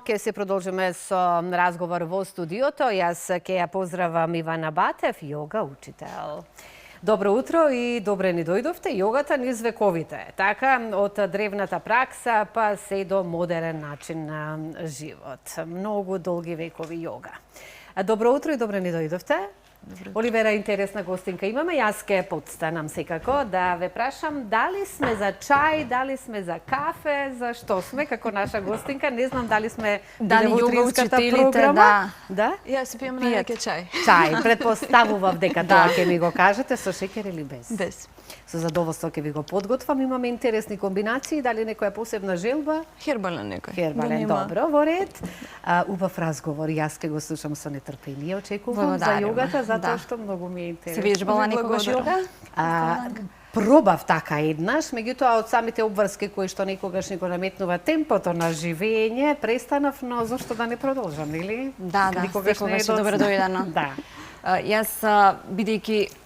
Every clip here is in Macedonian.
Ке се продолжиме со разговор во студиото. Јас ке ја поздравам Ивана Батев, јога учител. Добро утро и добре ни дојдовте. Јогата низ вековите. Така, од древната пракса па се до модерен начин на живот. Многу долги векови јога. Добро утро и добре ни дојдовте. Оливера, интересна гостинка имаме. Јас ке подстанам секако да ве прашам дали сме за чај, дали сме за кафе, за што сме како наша гостинка. Не знам дали сме дали во јога утринската учителите, програма. да. Јас пијам најаке чај. Чај, предпоставував дека тоа ќе ми го кажете, со шеќер или без? Без. Со задоволство ќе ви го подготвам. Имаме интересни комбинации, дали некоја посебна желба? Хербален некој. Хербален, добро, во ред. Убав разговор, јас ке го слушам со нетрпение, очекувам за јогата, затоа што многу ми е интересно. Се вежбала некогаш јога? Пробав така еднаш, меѓутоа од самите обврски кои што некогаш ни го наметнува темпото на живење, престанав, но зошто да не продолжам, или? Да, никогаш не е добро дојдено. Да. Јас, бидејќи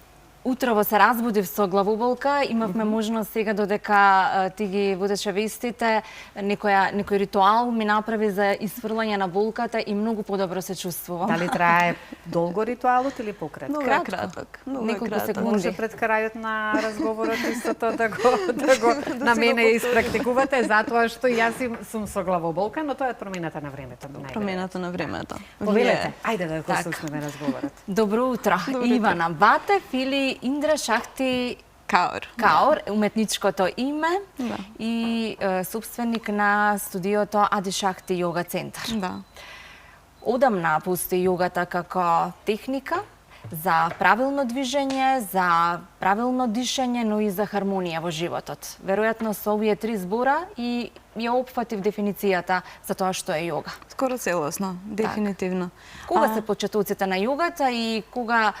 утрово се разбудив со главоболка, имавме можност сега додека ти ги водеше вестите, некој ритуал ми направи за исфрлање на болката и многу подобро се чувствувам. Дали трае долго ритуалот или пократко? Многу краток. Неколку секунди. Може пред крајот на разговорот истото да го на мене испрактикувате, затоа што јас сум со главоболка, но тоа е промената на времето. Промената на времето. Повелете, ајде да го слушнеме разговорот. Добро утро, Ивана Батев или Индра Шахти Каор, уметничкото име и собственик на студиото Ади Шахти јога центар. Да. Одамна постои јогата како техника за правилно движење, за правилно дишење, но и за хармонија во животот. Веројатно со овие три збора и ја опфатив дефиницијата за тоа што е јога. Скоро целосно, дефинитивно. Кога се почетоците на јогата и кога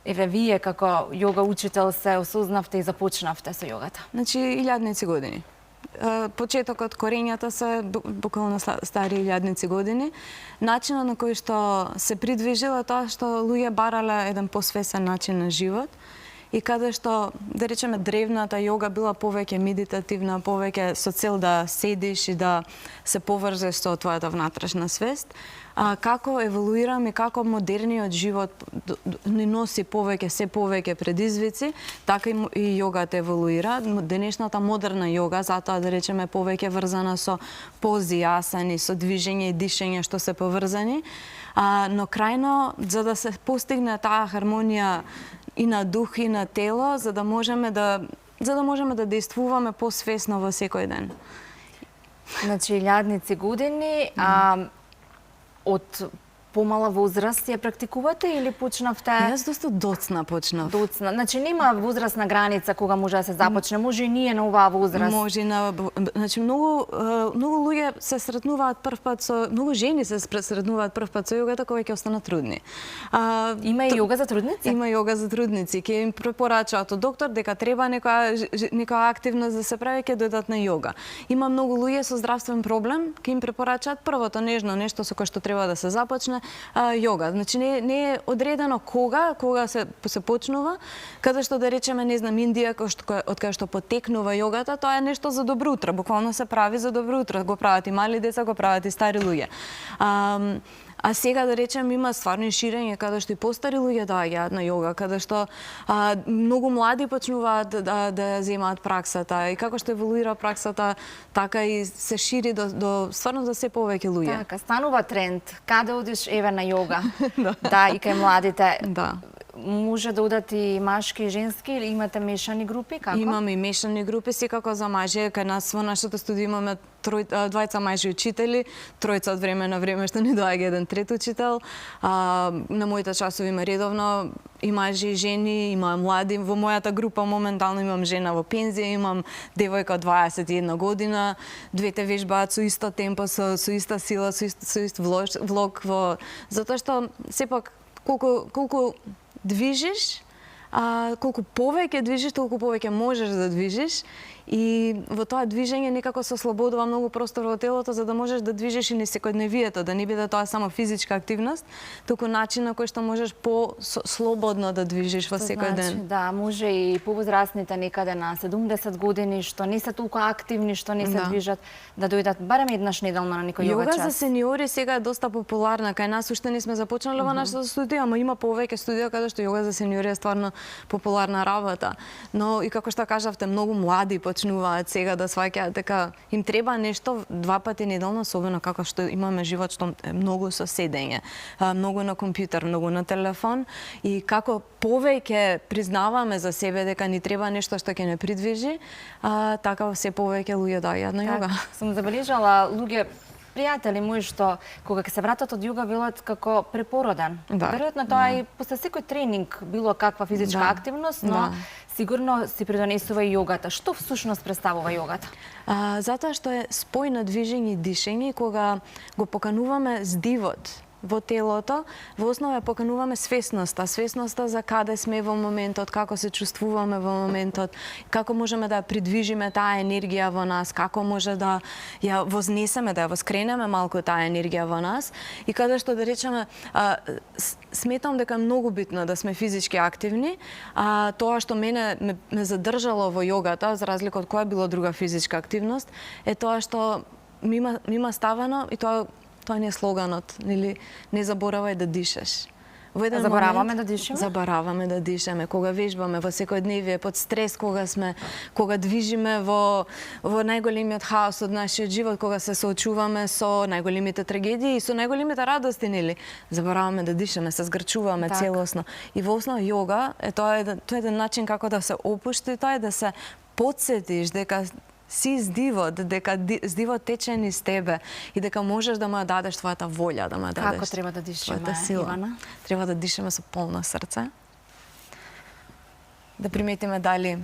еве вие како јога учител се осознавте и започнавте со јогата? Значи, илјадници години. Почетокот, корењата се буквално стари илјадници години. Начинот на кој што се придвижила тоа што луѓе барале еден посвесен начин на живот и каде што, да речеме, древната јога била повеќе медитативна, повеќе со цел да седиш и да се поврзеш со твојата внатрешна свест. Како еволуираме, како модерниот живот ни носи се повеќе предизвици, така и јогата еволуира. Денешната модерна јога, затоа да речеме повеќе врзана со пози, асани, со движење и дишење што се поврзани, но крајно за да се постигне таа хармонија и на дух и на тело, за да можеме да действуваме посвесно во секој ден. Значи, илјадници години, од помала возраст ја практикувате или почнавте? Јас доста доцна почнав. Доцна. Значи нема возрастна граница кога може да се започне, може и ние на оваа возраст. Може значи многу луѓе се сретнуваат прв пат со многу жени се сретнуваат прв пат со јогата кога ќе останат трудни. Има и јога за трудници? Има јога за трудници. Ќе им препорачаат од доктор дека треба некоја активност да се прави, ќе дојдат на јога. Има многу луѓе со здравствен проблем, ќе им препорачаат првото нежно нешто со кое што треба да се започне јога. Значи не е одредено кога се почнува, каде што да речеме, не знам, Индија, од кај што потекнува јогата, тоа е нешто за добро утро, буквално се прави за добро утро, го прават и мали деца, го прават и стари луѓе. А сега, да речем, има стварно и ширење каде што и постари луѓе доаѓаат на јога, каде што многу млади почнуваат да земаат праксата и како што еволуира праксата, така и се шири до стварно за се повеќе луѓе. Така, станува тренд. Каде одиш, еве на јога. Да, и кај младите. Да. Може да одат и машки и женски или имате мешани групи, како? Имаме и мешани групи, секако за мажи. Кај нас во нашето студио имаме двајца мажи учители, тројца од време на време што ни доаѓа еден трет учител. На моите часови има редовно и мажи и жени, има млади. Во мојата група моментално имам жена во пензија, имам девојка од 21 година. Двете вежбаат со исто темпо, со иста сила, со ист влог затоа што сепак колку движиш, колку повеќе движиш, толку повеќе можеш да движиш И во тоа движење некако се ослободува многу простор во телото за да можеш да движиш и не секојдневието, да не биде тоа само физичка активност, туку начин на кој што можеш слободно да движиш во секој ден. Да, може и повозрастните некаде на 70 години што не се толку активни, што не се движат, да дојдат барем еднаш неделно на некој јога час. Јога за сениори сега е доста популарна, кај нас уште не сме започнале во нашата студија, ама има повеќе студија каде што јога за сениори е стварно популарна работа. Но и како што кажавте, многу млади почнуваат сега да сваќаат дека им треба нешто 2 пати неделно, особено како што имаме живот што е многу со седење, многу на компјутер, многу на телефон, и како повеќе признаваме за себе дека ни треба нешто што ќе не придвижи, така се повеќе луѓе доаѓаат на јога. Сум забележала луѓе, пријатели мои што кога ќе се вратат од јога велат како препороден. Веројатно тоа и после секој тренинг било каква физичка активност, но сигурно си придонесува и јогата. Што всушност представува јогата? Затоа што е спој на движење и дишење, кога го покануваме здивот во телото, во основа покануваме свесноста за каде сме во моментот, како се чувствуваме во моментот, како можеме да придвижиме таа енергија во нас, како може да ја вознесеме, да ја воскренеме малку таа енергија во нас, и каде што да речеме, сметам дека е многу битно да сме физички активни, тоа што мене ме задржало во јогата, за разлика од која било друга физичка активност, е тоа што ми има ставено, и тоа не е слоганот, нели, не заборавај да дишаш. Забораваме да дишаме? Забораваме да дишаме. Кога вежбаме во секојдневие, под стрес, кога движиме во најголемиот хаос од нашиот живот, кога се соочуваме со најголемите трагедии и со најголемите радости, нели? Забораваме да дишаме, се згрчуваме целосно. И во основа јога тоа е еден начин како да се опушти, тоа е да се потсетиш дека си здивот, дека здивот тече низ тебе и дека можеш да му ја дадеш твојата волја, да му ја дадеш. Како треба да дишаме, Ивана? Треба да дишаме со полно срце. Да приметиме дали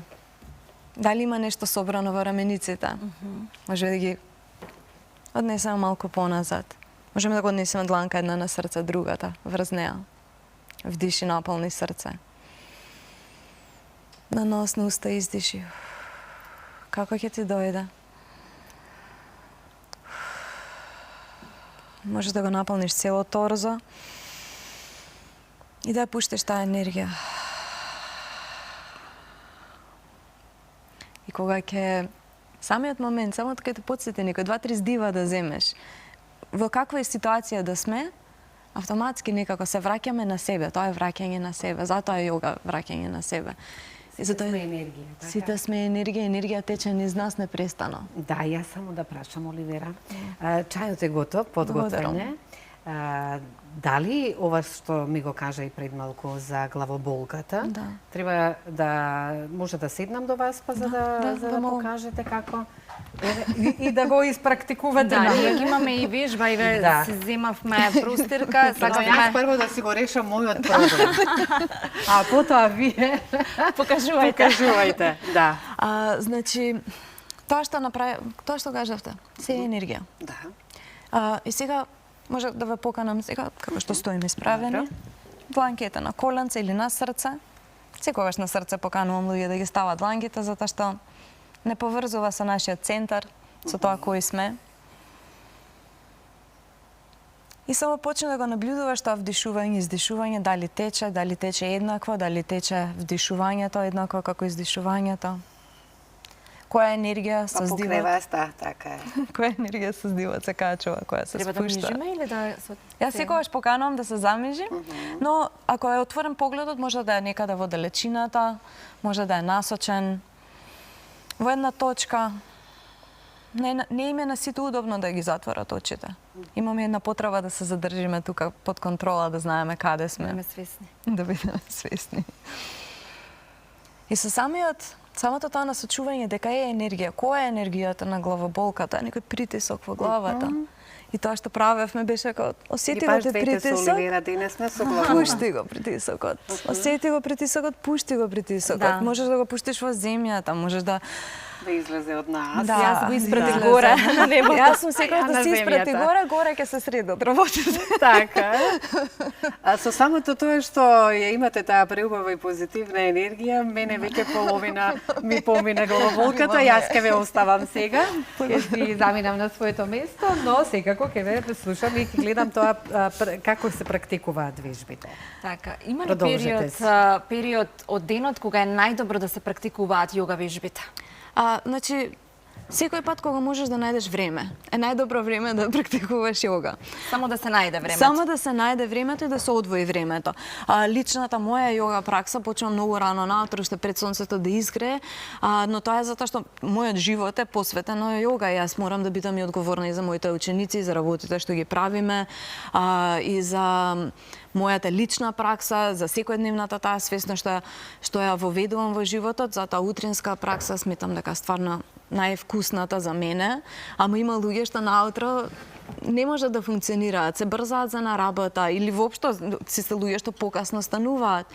има нешто собрано во рамениците. Може да ги однесеме малку поназад. Можеме да го однесеме дланка една на срце, другата врз неа. Вдиши, наполни срце. На нос, на уста издиши. Како ќе ти дојде? Може да го наполниш цело торзо и да ја пуштиш таа енергија. И кога ќе самиот момент, само кога те потсети некој 2-3 здива да земеш, во каква е ситуација да сме, автоматски некако се враќаме на себе. Тоа е враќање на себе. Затоа е јога враќање на себе. Сите сме енергија, така? Сите сме енергија тече низ нас непрестано. Да, јас само да прашам, Оливера. Чајот е готов, подготвен е. Дали ова што ми го кажа и пред малку за главоболката, треба да може да седнам до вас па за да покажете како и да го испрактикувате. Да, ние имаме и вежба и се земавме простирка, јас прво да си го решам мојот проблем. А потоа вие покажувајте. Да. Значи тоа што кажавте, се е енергија. Да. И сега може да ве поканам сега како што стоиме исправени. Дланките на коленце или на срце. Секогаш на срце поканувам луѓе да ги стават дланките затоа што не поврзува со нашиот центар, со тоа кои сме. И само почне да го наблюдуваш тоа вдишување, издишување, дали тече еднакво, дали тече вдишувањето еднакво како издишувањето. Која енергија со здивот? Покреваста, така е. Која енергија со здивот се качува, која се спушта? Треба да мижиме или да... Јас секогаш поканувам да се замижи, но ако е отворен погледот, може да е некаде во далечината, може да е насочен во една точка. Не им е на сите удобно да ги затворат очите. Имаме една потреба да се задржиме тука под контрола, да знаеме каде сме. Да бидеме свесни. Да бидеме свесни. И со самото тоа насочување дека е енергија. Која е енергијата на главоболката? Некој притисок во главата. И тоа што правевме беше како осети го притисок. Пушти го притисокот. Осети го притисокот, пушти го притисокот. Можеш да го пуштиш во земјата, можеш да да излезе од нас. Да, Јас го испратив да. горе на небото. Јас сум секој Ја да на си испрати земјата. горе ќе се средат работите. Така. А со самото тоа што ја имате таа преубава и позитивна енергија, мене веќе половина ми помина главоболката, јас ќе ве оставам сега. Ќе си заминам на своето место, но секако ќе ве слушам и ќе гледам тоа како се практикуваат вежбите. Така, има ли Продолжете период од денот кога е најдобро да се практикуваат јога вежбите? Значи, секој пат кога можеш да најдеш време, е најдобро време да практикуваш јога. Само да се најде времето. Само да се најде времето и да се одвои времето. Личната моја јога пракса почнува многу рано наутро, уште пред сонцето да изгрее, но тоа е затоа што мојот живот е посветен на јога. Јас морам да бидам и одговорна и за моите ученици, и за работите што ги правиме, и за мојата лична пракса, за секојдневната таа свесност што ја воведувам во животот, затоа утринска пракса сметам дека стварно највкусната за мене, ама има луѓе што наутро не можат да функционираат, се брзаат за на работа или воопшто се луѓе што покасно стануваат.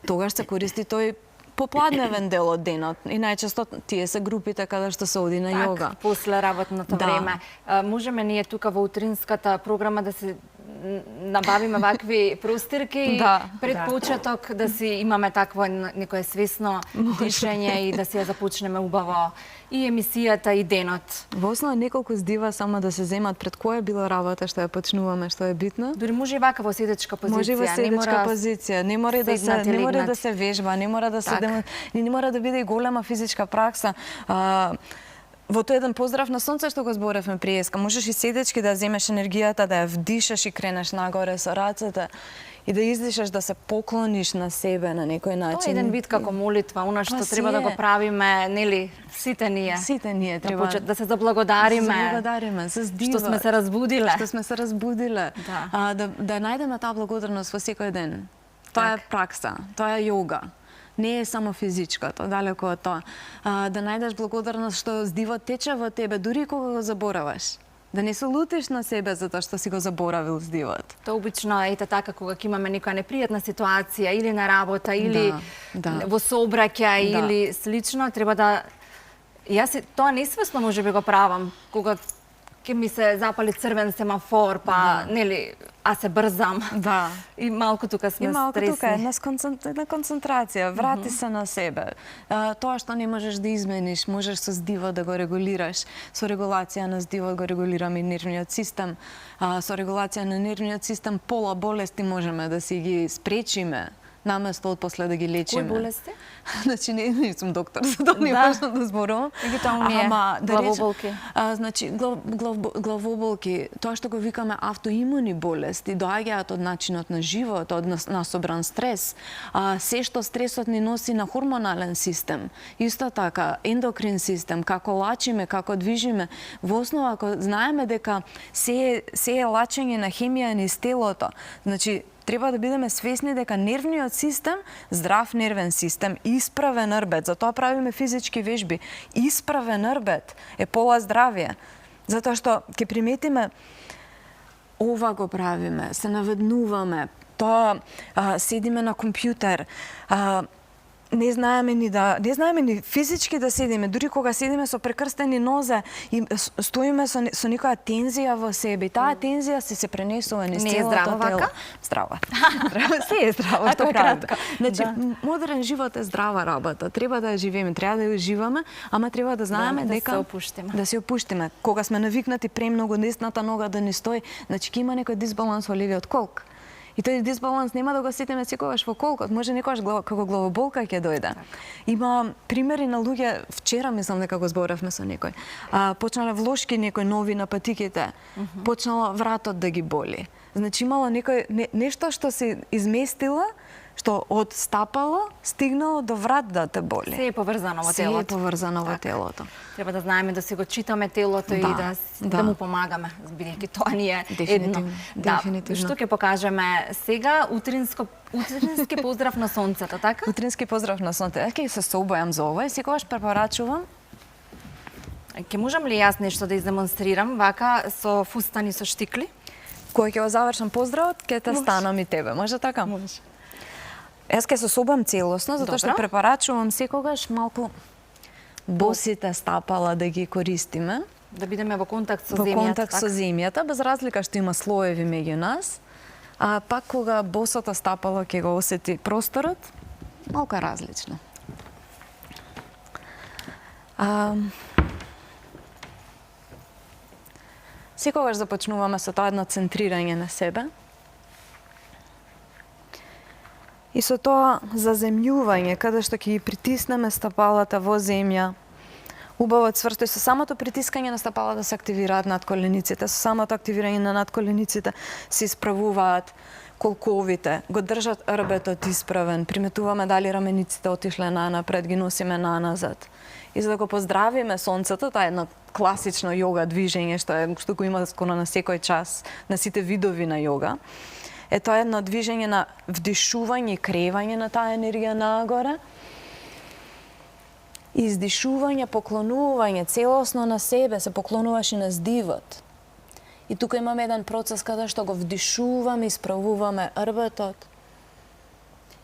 Тогаш се користи тој попладневен дел од денот и најчесто тие се групите каде што се оди на јога. После работното Да. време. Можеме ние тука во утринската програма да се набавиме вакви простирки Да. пред почеток, да си имаме такво некое свесно дишење и да си ја започнеме убаво и емисијата и денот. Во основа неколку здива само да се земат пред која била работа што ја почнуваме, што е битно. Дури може и вака во седечка позиција. Може и во седечка позиција, не мора и да се седнат и не мора легнат. да се вежба, не мора да се Така. не мора да биде и голема физичка пракса. Во тој еден поздрав на сонце што го зборевме приеска, можеш и седечки да земеш енергијата, да ја вдишаш и кренеш нагоре со рацете и да издишаш, да се поклониш на себе на некој начин. Тоа е еден вид како молитва, она што Па треба да си го е. правиме, нели, сите ние. Сите ние Да, треба да се заблагодариме. Да се благодариме, се здива. Што сме се разбудиле. Што сме се разбудиле. Да. Да најдеме таа благодарност во секој ден. Тоа е пракса, тоа е јога. Не е само физичкото, далеко од тоа. Да најдеш благодарност што здивот тече во тебе, дури кога го забораваш. Да не се лутиш на себе затоа што си го заборавил здивот. Тоа обично е така кога ќе имаме некоја непријатна ситуација или на работа или Да. во сообраќај Да. или слично, треба да тоа несвесно можеби го правам кога ќе ми се запали црвен семафор, па нели, а се брзам. Да. И малку тука сме И малку стресни. тука една концентрација, врати се на себе. Тоа што не можеш да измениш, можеш со здивот да го регулираш. Со регулација на здивот го регулираме и нервниот систем. Со регулација на нервниот систем пола болести можеме да си ги спречиме наместо од после да ги лечиме. Кои болести? Значи не сум доктор, за тоа не можам да зборувам. Дигитални главоболки. Значи главоболки, тоа што го викаме автоимуни болести, доаѓаат од начинот на живот, од насобран стрес. Се што стресот ни носи на хормонален систем, исто така ендокрин систем, како лачиме, како движиме. Во основа, ако знаеме дека се е лачење на хемија низ телото, значи треба да бидеме свесни дека нервниот систем, здрав нервен систем, исправен рбет, затоа правиме физички вежби. Исправен рбет е пола здравје. Затоа што ќе приметиме ова го правиме, се наведнуваме, тоа седиме на компјутер, не знаеме ни физички да седиме, дури кога седиме со прекрстени нозе и стоиме со некоја тензија во себе. Таа тензија се пренесува низ Не е целото здраво тело. вака? Здраво. Се е здраво, што Ако е правиме. кратко. Значи, Да. модерен живот е здрава работа. Треба да ја живееме, треба да ја уживаме, ама треба да знаеме Да дека се опуштиме. да се опуштиме. Кога сме навикнати премногу десната нога да ни стои, значи ќе има некој дисбаланс во левиот колк. И тој дисбаланс нема да го сетиме секогаш во колкот, може некогаш како главоболка ќе дојде. Има примери на луѓе, вчера мислам дека го зборавме со некој. Почнале влошки некој нови на патиките, почнало вратот да ги боли. Значи имало нешто што се изместила, што од стапало стигнало до врат да те боли. Се е поврзано во Се е телото. поврзано во телото. Треба да знаеме да си го читаме телото и да му помагаме, бидејќи тоа ни е едно. Дефинитивно. Што ќе покажеме сега? Утрински поздрав на сонцето, така? Утрински поздрав на сонце. Ќе се сообојам за ова и секогаш препорачувам. Ќе можам ли јас нешто да издемонстрирам вака со фустани со штикли? Кога ќе го завршам поздравот, ќе те станам и тебе. Може така? Може. Јас ќе се собам целосно, затоа што Добро. препорачувам секогаш малку босите стапала да ги користиме. Да бидеме во контакт со Во земјата. контакт со земјата, без разлика што има слоеви меѓу нас. А пак кога босото стапало ќе го осети просторот, малку различно. Секогаш започнуваме со тоа едно центрирање на себе. И со тоа заземјување, каде што ќе ги притиснеме стапалата во земја, убаво цврсто, и со самото притискање на стапалата се активираат надколениците, со самото активирање на надколениците се исправуваат колковите, го држат рбетот исправен, приметуваме дали рамениците отишле нанапред, ги носиме наназад. И за да го поздравиме сонцето, тоа е едно класично јога движење што го има скоро на секој час, на сите видови на јога. Е тоа едно движење на вдишување и кревање на таа енергија нагоре. Издишување, поклонување целосно на себе, се поклонуваш и на здивот. И тука имаме еден процес каде што го вдишуваме, исправуваме рбетот.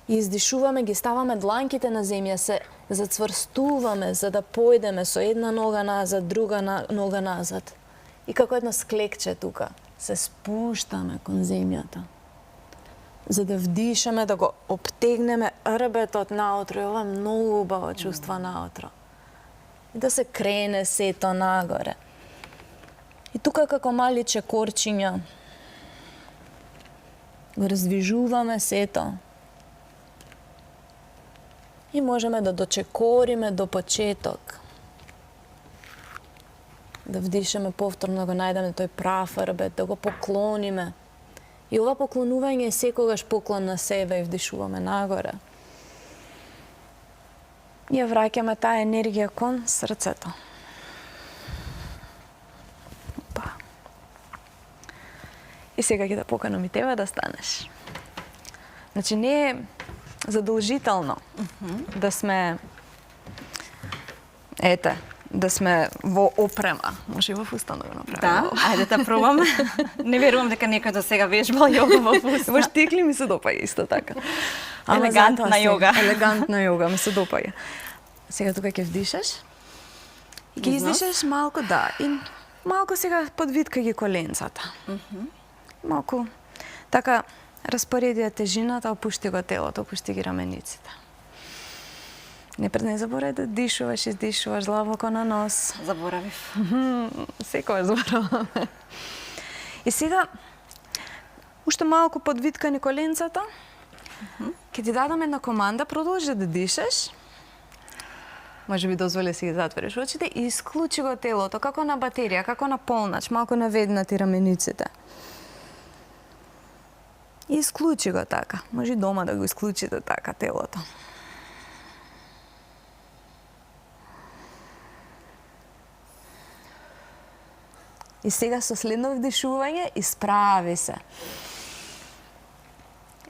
И издишуваме, ги ставаме дланките на земја, се зацврстуваме за да појдеме со една нога назад, друга нога назад. И како едно склекче тука, се спуштаме кон земјата. За да вдишаме, да го обтегнеме рбетот наутро, и ова е многу убаво чувство наутро. И да се крене сето нагоре. И тука како мали чекорчиња го раздвижуваме сето. И можеме да дочекориме до почеток. Да вдишаме повторно, да го најдеме тој прав рбет, да го поклониме. И ова поклонување е секогаш поклон на себе и вдишуваме нагоре. И ја враќаме таа енергија кон срцето. Опа. И сега ќе да поканам и тебе да станеш. Значи не е задолжително да сме да сме во опрема. Може и во фустан да го направиме. Да, ајде да пробам. Не верувам дека некој до сега вежбал јога во фустан. Во штикли ми се допаѓа исто така. Елегантна јога. Елегантна јога ми се допаѓа. Сега тука ќе вдишаш. И ќе издишаш малку, да, и малку сега подвиткај ги коленцата. Малку така распореди тежината, опушти го телото, опушти ги рамениците. Не заборај да дишуваш, издишуваш длабоко на нос. Заборавив. Секогаш забораваме. И сега, уште малку подвиткани коленцата, ќе ти дадам една команда, продолжи да дишаш. Може би дозволи си ги затвориш очите и исклучи го телото, како на батерија, како на полнач, малку наведнати рамениците. И исклучи го така. Може и дома да го исклучите така телото. И сега со следно вдишување исправи се.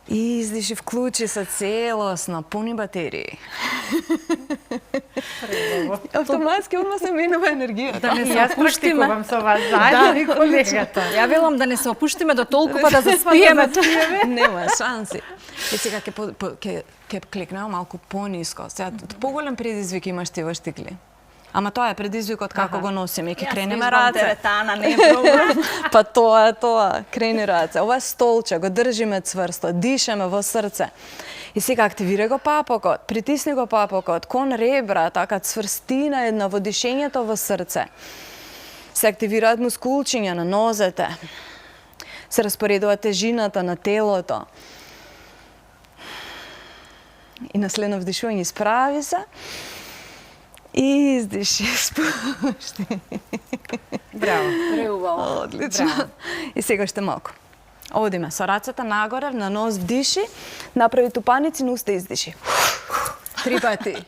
И издиши, вклучи се целосно, пуни батерии. Автоматски одма се менува енергијата. Да не се Јас опуштиме. практикувам со вас заедно и колегата. Ја велам да не се опуштиме до толку па да заспиеме. Нема шанси. И сега ќе клекнеме малку пониско. Сега поголем предизвик имаш ти во штикли. Ама тоа е предизвикот како го носиме. Ќе кренеме раце. Теретана, не е проблем. Па тоа е тоа. Крени раце. Ова е столче, го држиме цврсто, дишеме во срце. И сега активирај го папокот, притисни го папокот, кон ребра, така цврстина една во дишењето во срце. Се активираат мускулчиња на нозете. Се распоредува тежината на телото. И на следно вдишување исправи се. И издиши, спушти. Браво. Преубаво. Одлично. И сега уште малку. Одиме со рацете нагоре, на нос вдиши, направи тупаници, на уста издиши. 3 пати.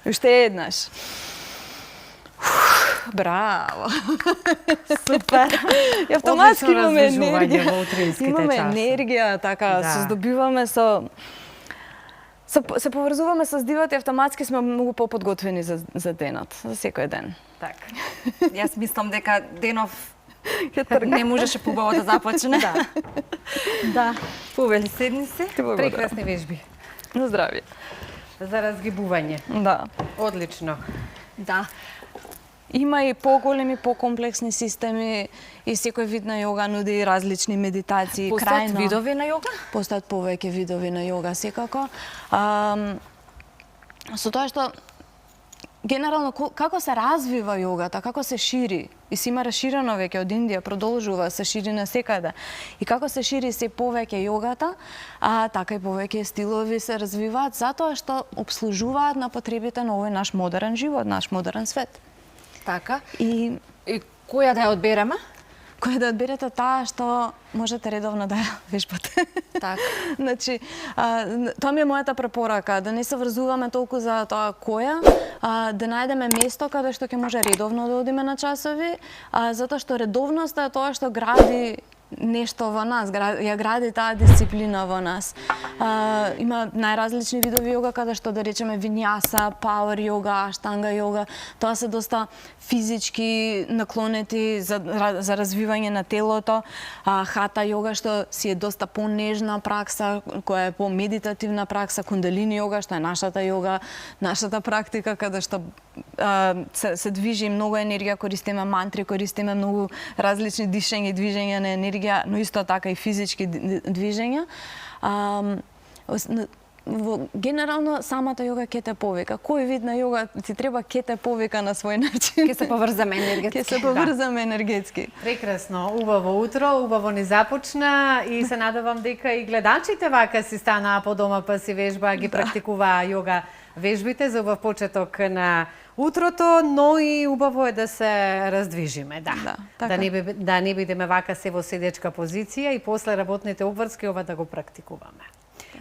Уште еднаш. Браво. Супер. И автоматски Одлично имаме раздвижување енергија. во утринските Имаме часови. енергија, така, Да. се здобиваме се поврзуваме со здивот и автоматски сме многу поподготвени за денот, за секој ден. Така. Јас мислам дека денов не можеше побаво да започне. Да. Да. Повели, седни се. Ти благодарам. Прекрасни вежби. На здравје. за разгибување. Да. Одлично. Да. Има и поголеми, покомплексни системи и секој вид на јога нуди различни медитации. Постојат видови на јога? Постојат повеќе видови на јога секако. Со тоа што генерално како се развива јогата, како се шири и се има расширено веќе од Индија, продолжува, се шири насекаде. И како се шири се повеќе јогата, така и повеќе стилови се развиваат затоа што обслужуваат на потребите на овој наш модерен живот, наш модерен свет. Така. И која да ја одбереме? која да одберете таа што можете редовно да ја вежбате. Така. Значи, тоа ми е мојата препорака, да не се врзуваме толку за тоа која, да најдеме место каде што ќе може редовно да одиме на часови, затоа што редовноста е тоа што гради нешто во нас, ја гради таа дисциплина во нас. Има најразлични видови јога, каде што да речеме винјаса, пауер јога, аштанга јога. Тоа се доста физички наклонети за развивање на телото. Хата јога што си е доста понежна пракса, која е по-медитативна пракса, кундалини јога што е нашата јога, нашата практика каде што се движи многу енергија, користиме мантри, користиме многу различни дишења и движења на енергија, но исто така и физички движења. Генерално самата јога ќе те повика. Кој вид на јога ти треба ќе те повика на свој начин. Ќе се поврзаме енергетски. Ќе се поврзаме енергетски. Прекрасно, убаво утро, убаво ни започна и се надевам дека и гледачите вака си станаа по дома па си вежбаа, ги практикуваа јога вежбите за убав почеток на утрото, но и убаво е да се раздвижиме, да. Така. Да не бидеме вака се во седечка позиција и после работните обврски ова да го практикуваме.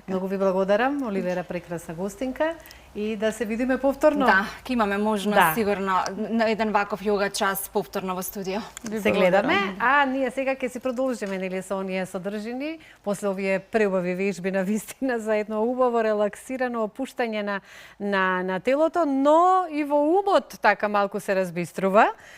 Многу ви благодарам, Оливера, прекрасна гостинка, и да се видиме повторно. Да, ќе имаме можност Да. сигурно на еден ваков јога час повторно во студио. Се гледаме, а ние сега ќе си продолжиме нели со оние содржини, после овие преубави вежби на вистина за едно убаво релаксирано опуштање на телото, но и во умот така малку се разбиструва.